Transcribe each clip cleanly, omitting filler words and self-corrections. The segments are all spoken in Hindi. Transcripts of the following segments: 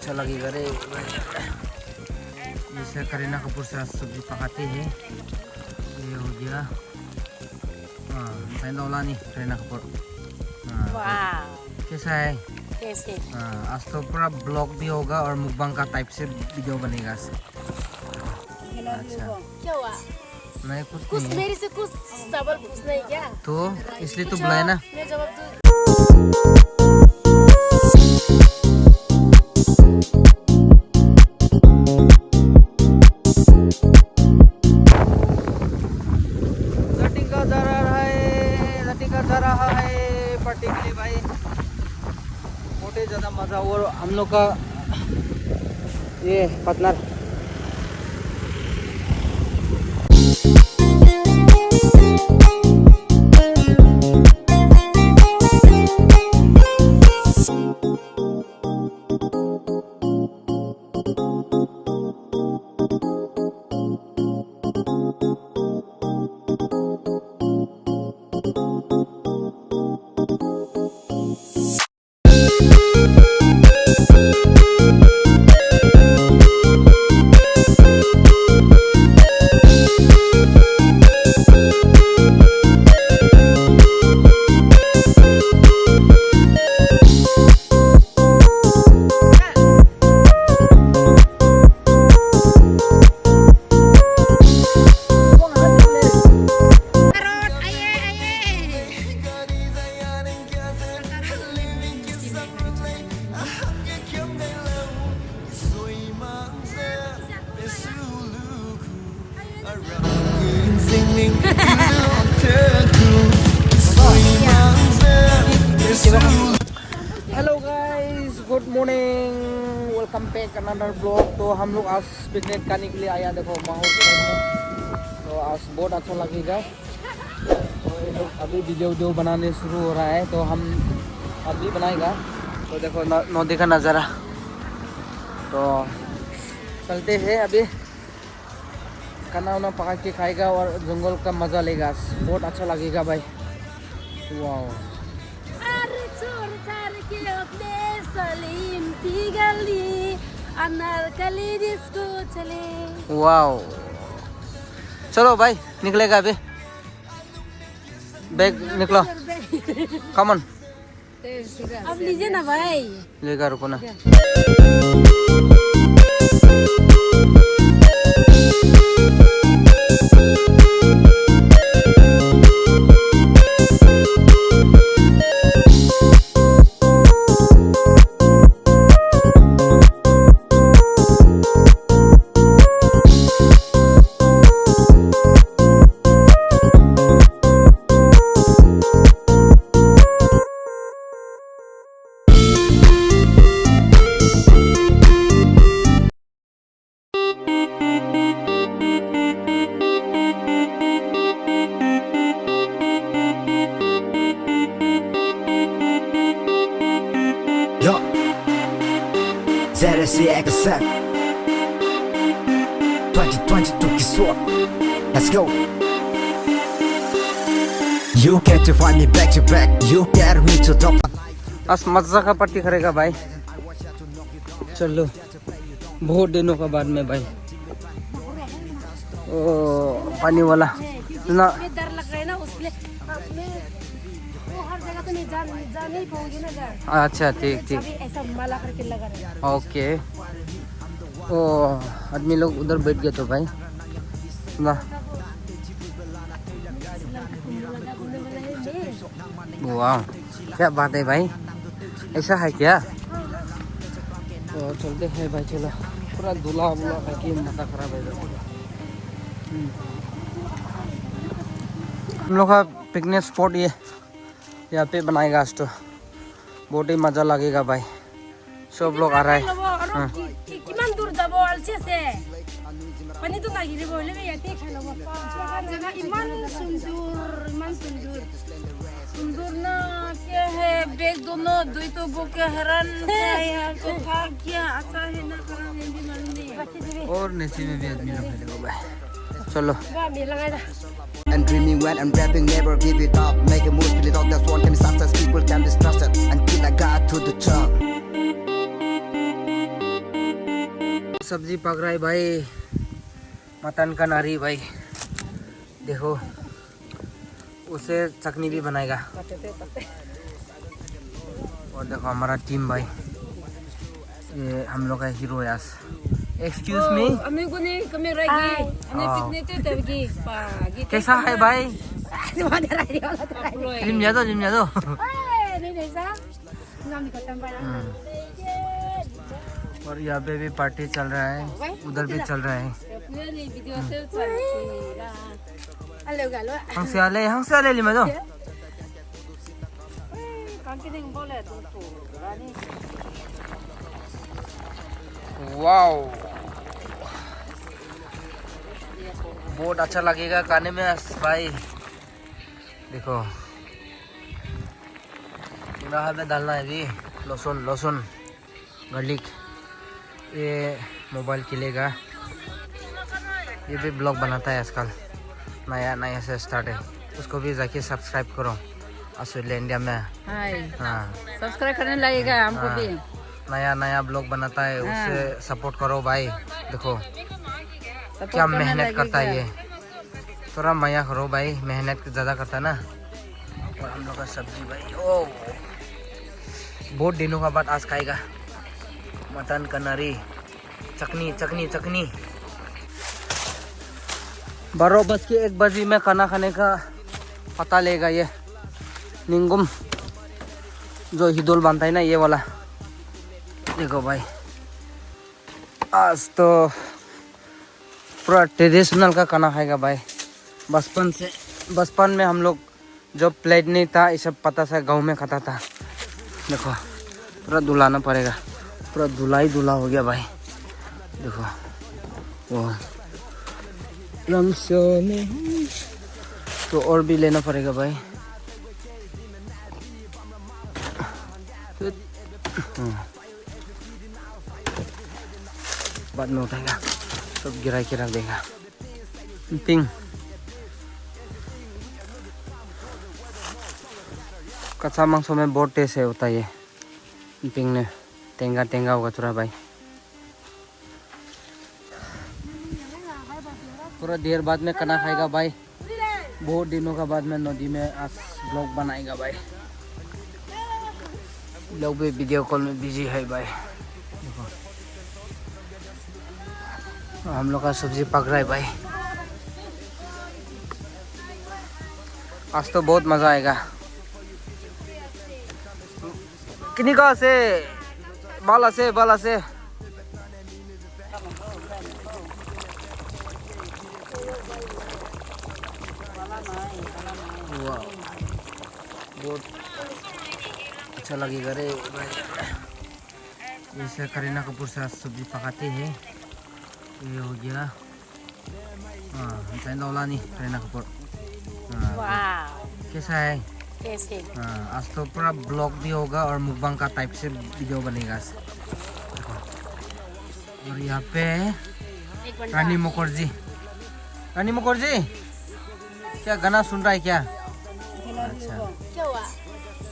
अच्छा लगेगा रे। जैसे करीना कपूर से सब्जी पकाते हैं, ये हो गया। हाँ नहीं करीना कपूर। हाँ कैसा है? कैसे? हाँ आज तो पूरा ब्लॉग भी होगा और मुकबांग का टाइप से वीडियो बनेगा। अच्छा क्या हुआ? नहीं कुछ मेरे से कुछ सवाल पूछना है क्या? तो इसलिए तो बुलाया ना। मैं जवाब दूँ। जा रहा है पार्टी के लिए भाई। बहुत ही ज़्यादा मज़ा। और हम लोग का ये partner hello guys, good morning, welcome back another blog. तो हम लोग आज पिकनिक करने के लिए आया। देखो माहौल में, तो आज बहुत अच्छा लगेगा। तो ये लोग अभी वीडियो बनाने शुरू हो रहा है, तो हम अभी बनाएगा। तो देखो नदी का नज़ारा। तो चलते हैं अभी, खाना वाना पका के खाएगा और जंगल का मज़ा लेगा। बहुत अच्छा लगेगा भाई। वाह वाओ। चलो भाई निकलेगा अभी। बैग निकलो, कमन। अब लीजिए ना भाई। लेगा, रुको ना। Yo, ZSC Except 2022 Kiswa. Let's go. You get to find me back to back. You get me to top. आज मजा का पार्टी करेगा भाई। चलो बहुत दिनों के बाद में भाई। ओ पानी वाला ना, डर लग रहा है ना, उसके लिए वो हर जगह तो नहीं जा नहीं पाऊंगी ना यार। अच्छा ठीक ठीक, ऐसा माला करके लगा रहे। ओके। ओ आदमी लोग उधर बैठ गए तो भाई ना। वाह क्या बात है भाई, ऐसा है क्या? तो चलते हैं भाई। चलो पूरा दूल्हा वूल्हा खाके माथा खराब है। हम लोग का पिकनिक स्पॉट ये यहाँ पे बनाएगा आज। तो बहुत ही मजा लगेगा भाई। सब लोग आ रहा है। किमान दूर जाबो अलसे से पानी तो नागिरे बोले में याते खाना जगह इमान सुंदर ना क्या है। बैग दोनों दुई तो वो क्या हैरान है यार। तो था क्या अच्छा है ना, करा नहीं भी मालूम नहीं। और नीचे में भी आदमी लोग है भाई। चलो And dreaming when I'm rapping, never give it up. Make a move, split it out, that's one time success. People can be trusted until I got to the top. सब्जी पक रहा है भाई, मटन का नारी भाई। देखो उसे चटनी भी बनाएगा। और देखो हमारा टीम भाई, ये हम लोग का हीरो है। Excuse me, amigo ni kami lagi. Ani picnic tu pergi pagi. कैसा है भाई? जिम जा दो, जिम जा दो। और यहाँ पे भी पार्टी चल रहा है, उधर भी चल रहा है। हंसे आले लिमा दो। वाओ, बहुत अच्छा लगेगा खाने में भाई। देखो यहाँ पे डालना है भी लहसुन, लहसुन, गार्लिक। ये मोबाइल खिलेगा, ये भी ब्लॉग बनाता है आजकल, नया नया से स्टार्ट है। उसको भी जाके सब्सक्राइब करो, ऑस्ट्रेलिया इंडिया में। हाँ, सब्सक्राइब करने लगेगा हमको भी। नया नया ब्लॉग बनाता है, उससे सपोर्ट करो भाई। देखो क्या मेहनत करता है ये, थोड़ा माया करो भाई, मेहनत ज़्यादा करता है ना। और हम लोग का सब्जी भाई, ओ बहुत दिनों का बाद आज खाएगा मटन कनारी, चटनी चटनी चटनी। 12:01 में खाना खाने का पता लेगा ये निंगुम, जो हिदोल बनता है ना, ये वाला। देखो भाई आज तो पूरा ट्रेडिशनल का खाना खाएगा भाई। बचपन में हम लोग जो प्लेट नहीं था, ये सब पता सा गांव में खाता था। देखो पूरा धुलाना पड़ेगा, पूरा धुला ही धुला हो गया भाई। देखो वो तो और भी लेना पड़ेगा भाई। बाद में उठाएगा, सब गिरा के रख देगा। पिंग कच्चा मांस में बहुत टेस्ट है होता है ये। पिंग ने टेंगा टेंगा होगा थोड़ा भाई। पूरा देर बाद में खाना खाएगा भाई, बहुत दिनों का बाद में नदी में आज ब्लॉग बनाएगा भाई। लोग भी वीडियो कॉल में बिजी है भाई। देखो हम लोग का सब्जी पक रहा है भाई। आज तो बहुत मजा आएगा। किन्हीं का से बाला से बहुत अच्छा लगेगा रे भाई। जैसे करीना कपूर से सब्जी पकाते हैं, ये हो गया। हाँ डोला नहीं, करीना कपूर। कैसा है? कैसे? हाँ आज तो पूरा ब्लॉग भी होगा और मुकबांग का टाइप से वीडियो बनेगा। और यहाँ पे रानी मुखर्जी, रानी मुखर्जी क्या गाना सुन रहा है क्या? अच्छा क्या हुआ?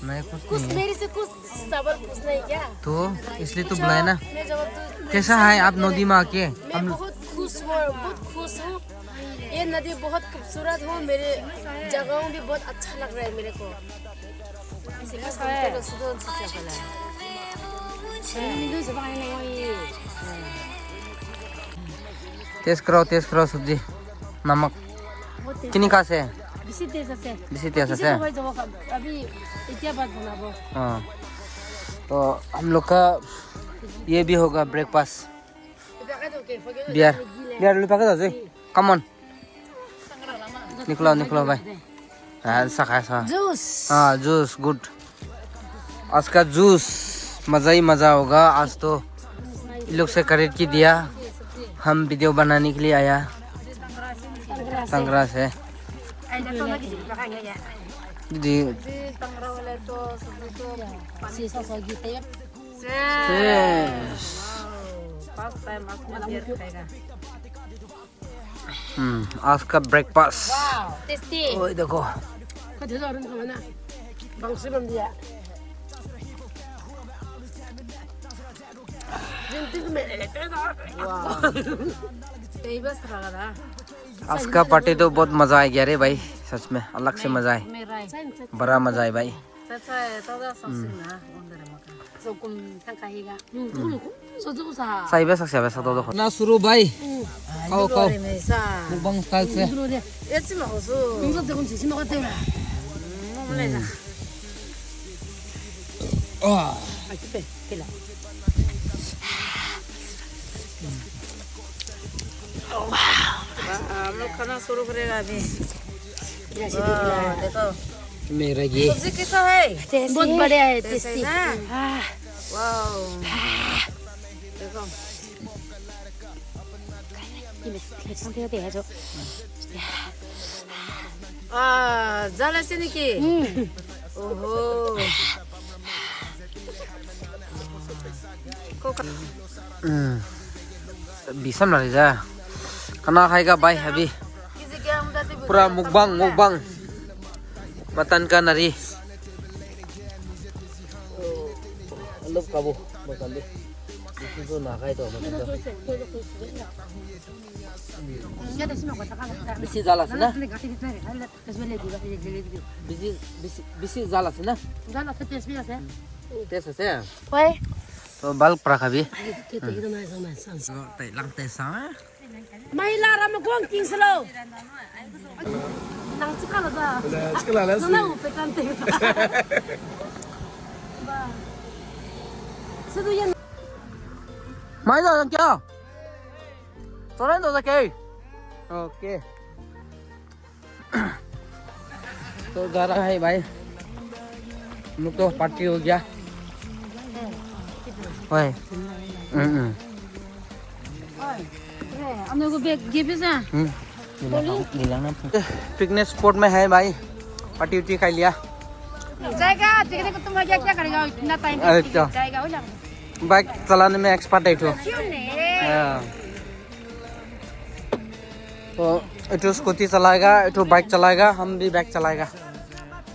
नहीं कुछ कुछ नहीं है। मेरे से कुछ सवाल पूछना है क्या? तो इसलिए तो बुलाया ना। मैं जवाब दूँ। कैसा है आप नदी में आके? मैं बहुत खुश हूँ। ये नदी बहुत खूबसूरत हो, मेरे जगहों भी बहुत अच्छा लग रहा है मेरे को। टेस्ट करो सब्जी। नमक किन्हीं का से? बिसी तेजा से। अभी इतना बात बनाबो। हाँ तो हम लोग का ये भी होगा ब्रेकफास्ट। बियर लुपा के दो कम ऑन निकलो भाई। जूस। हाँ जूस गुड। आज का जूस मज़ा ही मज़ा होगा। आज तो इन लोग से खरीद के दिया, हम वीडियो बनाने के लिए आया संग्रह से जी। आज का ब्रेकफास्ट टेस्टी। ओए देखो आज का पार्टी तो बहुत मजा आ गया रे भाई, सच में अलग से मजा है, बड़ा मजा है भाई। साइबे सक्से सक्से तो ना शुरू भाई, खाओ खाओ मुकबंग स्टाइल से। हम लोग खाना शुरू करेगा अभी। देखो मेरा ये सब्जी कैसा है? बहुत बढ़िया है, टेस्टी टेस्टी। है। वाओ देखो जाला से निकी। ओहो bisa lah ya, karena kayak baik habis pura mukbang matan kan nari. Lop kabu makan deh, itu nak kayak itu makan deh. Bisi jalan sana, bisi jalan sana. Tes saya. तो बाल पड़ा कभी लगते समय महिला राम कौन किंग स्लो नंग चिकला दा ना उपेtan te ba sudu yan mai rồi क्या तो lên rồi kì ok तो जा रहा है भाई, हम लोग तो पार्टी हो गया। ओए हम लोग को बैग गिफ्ट है। पिकनिक स्पॉट में है भाई, पार्टी उटी खा लिया। जाएगा देखने को तुम क्या क्या करेगा इतना टाइम अच्छा जाएगा हो जाएगा। बाइक चलाने में एक्सपर्ट है तो इटू स्कूटी चलाएगा, इटू बाइक चलाएगा, हम भी बाइक चलाएगा।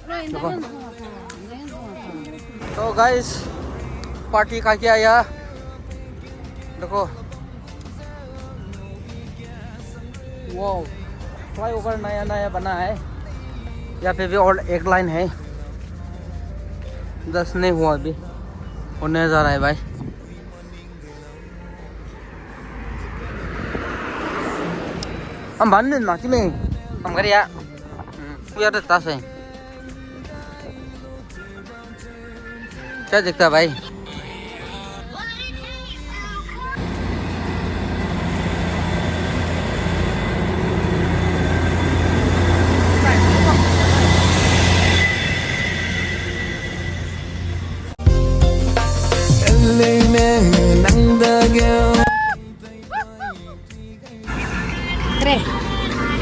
देखो तो गाइस पार्टी खा के आया, देखो वो फ्लाईओवर नया नया बना है, यहाँ पे भी और एक लाइन है, 10 नहीं हुआ अभी, होने जा रहा है भाई। हम बंद माची में हम कर या यार दस है क्या दिखता है भाई।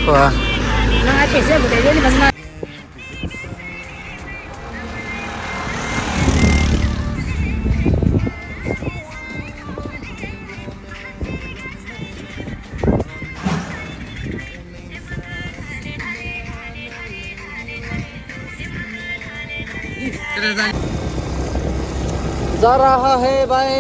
Wah. nang ate se bude ni basna जा रहा है भाई।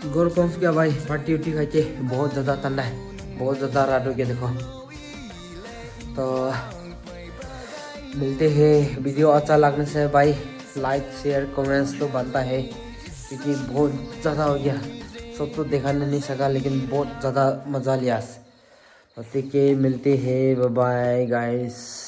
घर पहुंच गया भाई, पार्टी उटी खा के। बहुत ज़्यादा ठंडा है, बहुत ज़्यादा रात हो गया देखो। तो मिलते हैं, वीडियो अच्छा लगने से भाई लाइक शेयर कमेंट्स तो बनता है, क्योंकि बहुत ज़्यादा हो गया, सब तो दिखाने नहीं सका, लेकिन बहुत ज़्यादा मज़ा लिया। तो ठीक है, मिलते हैं, बाय बाय गाइस।